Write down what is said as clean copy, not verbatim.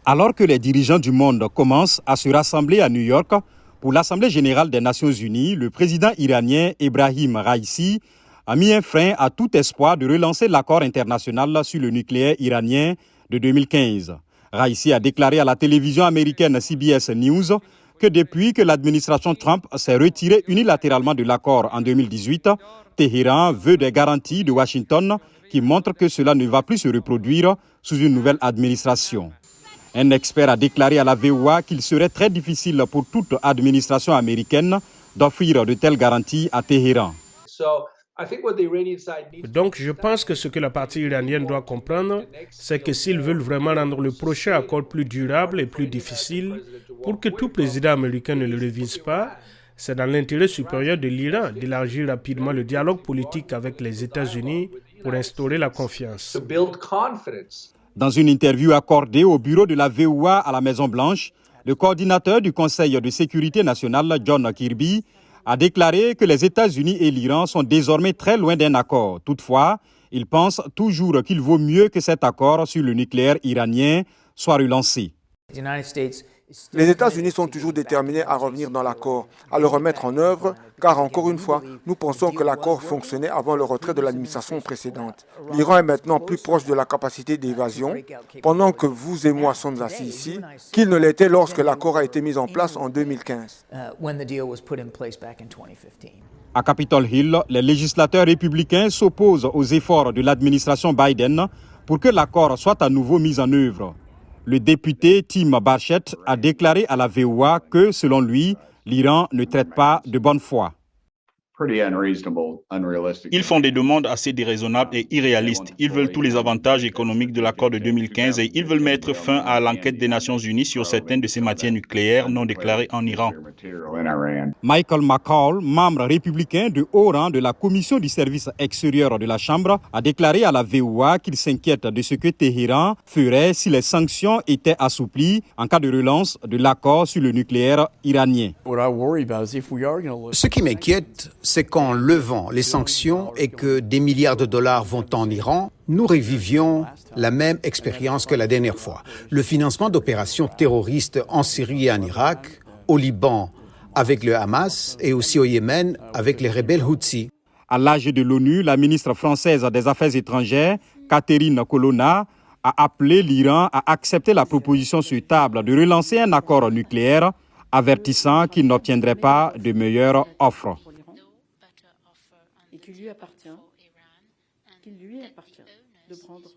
Alors que les dirigeants du monde commencent à se rassembler à New York pour l'Assemblée générale des Nations unies, le président iranien Ebrahim Raïssi a mis un frein à tout espoir de relancer l'accord international sur le nucléaire iranien de 2015. Raïssi a déclaré à la télévision américaine CBS News que depuis que l'administration Trump s'est retirée unilatéralement de l'accord en 2018, Téhéran veut des garanties de Washington qui montrent que cela ne va plus se reproduire sous une nouvelle administration. Un expert a déclaré à la VOA qu'il serait très difficile pour toute administration américaine d'offrir de telles garanties à Téhéran. Donc, je pense que ce que la partie iranienne doit comprendre, c'est que s'ils veulent vraiment rendre le prochain accord plus durable et plus difficile, pour que tout président américain ne le révise pas, c'est dans l'intérêt supérieur de l'Iran d'élargir rapidement le dialogue politique avec les États-Unis pour instaurer la confiance. Dans une interview accordée au bureau de la VOA à la Maison-Blanche, le coordinateur du Conseil de sécurité nationale, John Kirby, a déclaré que les États-Unis et l'Iran sont désormais très loin d'un accord. Toutefois, il pense toujours qu'il vaut mieux que cet accord sur le nucléaire iranien soit relancé. Les États-Unis sont toujours déterminés à revenir dans l'accord, à le remettre en œuvre, car encore une fois, nous pensons que l'accord fonctionnait avant le retrait de l'administration précédente. L'Iran est maintenant plus proche de la capacité d'évasion, pendant que vous et moi sommes assis ici, qu'il ne l'était lorsque l'accord a été mis en place en 2015. À Capitol Hill, les législateurs républicains s'opposent aux efforts de l'administration Biden pour que l'accord soit à nouveau mis en œuvre. Le député Tim Burchett a déclaré à la VOA que, selon lui, l'Iran ne traite pas de bonne foi. Ils font des demandes assez déraisonnables et irréalistes. Ils veulent tous les avantages économiques de l'accord de 2015 et ils veulent mettre fin à l'enquête des Nations Unies sur certaines de ces matières nucléaires non déclarées en Iran. Michael McCaul, membre républicain de haut rang de la commission du service extérieur de la Chambre, a déclaré à la VOA qu'il s'inquiète de ce que Téhéran ferait si les sanctions étaient assouplies en cas de relance de l'accord sur le nucléaire iranien. Ce qui m'inquiète, c'est qu'en levant les sanctions et que des milliards de dollars vont en Iran, nous revivions la même expérience que la dernière fois. Le financement d'opérations terroristes en Syrie et en Irak, au Liban avec le Hamas et aussi au Yémen avec les rebelles Houthis. À l'âge de l'ONU, la ministre française des Affaires étrangères, Catherine Colonna, a appelé l'Iran à accepter la proposition sur table de relancer un accord nucléaire, avertissant qu'il n'obtiendrait pas de meilleure offre. Et qu'il lui appartient de prendre